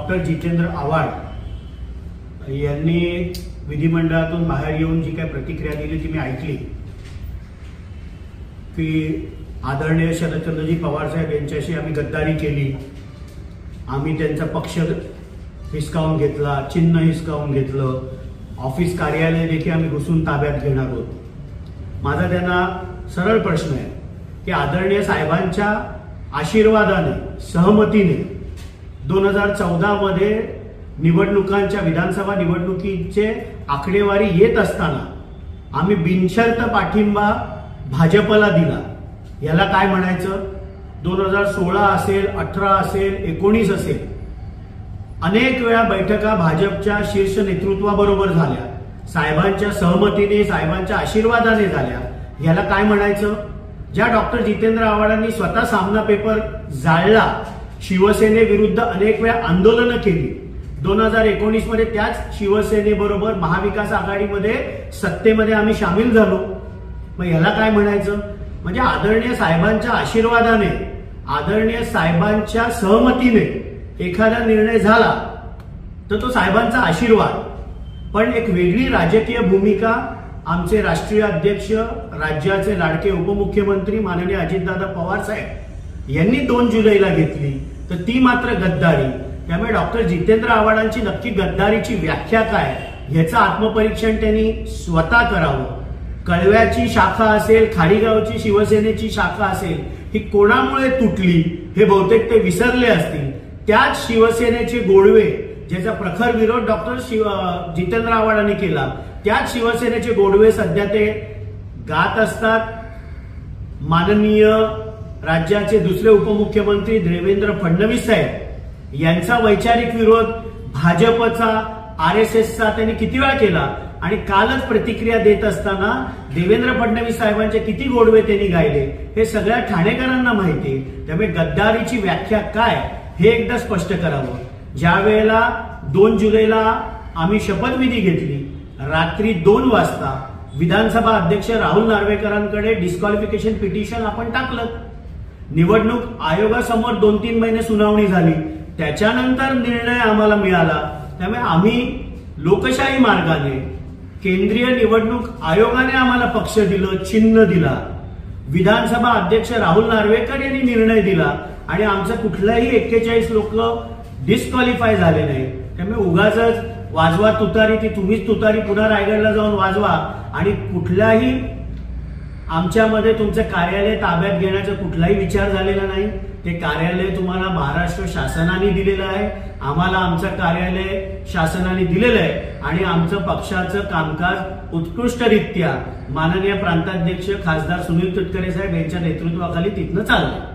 Doctor Jitendra Awhad यांनी विधिमंडळातून बाहेर येऊन जी काही प्रतिक्रिया दिली ती मी ऐकली की आदरणीय शरदचंद्रजी पवार साहेब यांच्याशी आम्ही गद्दारी केली, आम्ही त्यांचा पक्ष हिसकावून घेतला, चिन्ह हिसकावून घेतलं, ऑफिस कार्यालय देखील आम्ही घुसून ताब्यात घेणार आहोत। माझा त्यांना सरळ प्रश्न आहे की आदरणीय साहेबांच्या आशीर्वादाने सहमतीने 2014 मध्ये निवडणुकांच्या विधानसभा निवडणुकीचे आकडेवारी येत असताना आम्ही बिनशर्त पाठिंबा भाजपला दिला, याला काय म्हणायचं? 2016 असेल, 18 असेल, 19 असेल, अनेक वेळा बैठका भाजपच्या शीर्ष नेतृत्वाबरोबर झाल्या, साहेबांच्या सहमतीने साहेबांच्या आशीर्वादाने झाल्या, याला काय म्हणायचं? ज्या डॉक्टर जितेंद्र आव्हाडांनी स्वतः सामना पेपर जाळला, शिवसेनेविरुद्ध अनेक वेळा आंदोलनं केली, 2019 मध्ये त्याच शिवसेनेबरोबर महाविकास आघाडीमध्ये सत्तेमध्ये आम्ही सामील झालो, मग याला काय म्हणायचं? म्हणजे आदरणीय साहेबांच्या आशीर्वादाने, आदरणीय साहेबांच्या सहमतीने एखादा निर्णय झाला तर तो साहेबांचा आशीर्वाद, पण एक वेगळी राजकीय भूमिका आमचे राष्ट्रीय अध्यक्ष, राज्याचे लाडके उपमुख्यमंत्री माननीय अजितदादा पवार साहेब यांनी 2 जुलैला घेतली, तर ती मात्र गद्दारी। त्यामुळे डॉक्टर जितेंद्र आव्हाडांची नक्की गद्दारीची व्याख्या काय याचं आत्मपरीक्षण त्यांनी स्वतः करावं। कळव्याची शाखा असेल, खाडीगावची शिवसेनेची शाखा असेल, ही कोणामुळे तुटली हे बहुतेक ते विसरले असतील। त्याच शिवसेनेचे गोडवे, ज्याचा प्रखर विरोध डॉक्टर जितेंद्र आव्हाडांनी केला, त्याच शिवसेनेचे गोडवे सध्या ते गात असतात। माननीय राज्याचे दुसरे उपमुख्यमंत्री देवेंद्र फडणवीस साहेब यांचा वैचारिक विरोध भाजपचा, RSSचा त्यांनी किती वेळा केला, आणि कालच प्रतिक्रिया देत असताना देवेंद्र फडणवीस साहेबांचे किती गोडवे त्यांनी गायले हे सगळ्या ठाणेकरांना माहिती आहे। त्यामुळे गद्दारीची व्याख्या काय हे एकदा स्पष्ट करावं। ज्या वेळेला 2 जुलैला आम्ही शपथविधी घेतली, रात्री 2 वाजता विधानसभा अध्यक्ष राहुल नार्वेकरांकडे डिस्क्वालिफिकेशन पिटिशन आपण टाकलं, निवडणूक आयोगासमोर 2-3 महिने सुनावणी झाली, त्याच्यानंतर निर्णय आम्हाला मिळाला। त्यामुळे आम्ही लोकशाही मार्गाने, केंद्रीय निवडणूक आयोगाने आम्हाला पक्ष दिलं, चिन्ह दिला, विधानसभा अध्यक्ष राहुल नार्वेकर यांनी निर्णय दिला, आणि आमचं कुठलाही 41 लोक डिस्क्वालिफाय झाले नाही। त्यामुळे उगाचच वाजवा तुतारी, ती तुम्हीच तुतारी पुन्हा रायगडला जाऊन वाजवा, आणि कुठल्याही आमच्यामध्ये तुमचं कार्यालय ताब्यात घेण्याचा कुठलाही विचार झालेला नाही। ते कार्यालय तुम्हाला महाराष्ट्र शासनाने दिलेलं आहे, आम्हाला आमचं कार्यालय शासनाने दिलेलं आहे, आणि आमचं पक्षाचं कामकाज उत्कृष्टरित्या माननीय प्रांताध्यक्ष खासदार सुनील तटकरे साहेब यांच्या नेतृत्वाखाली तिथनं चाललंय।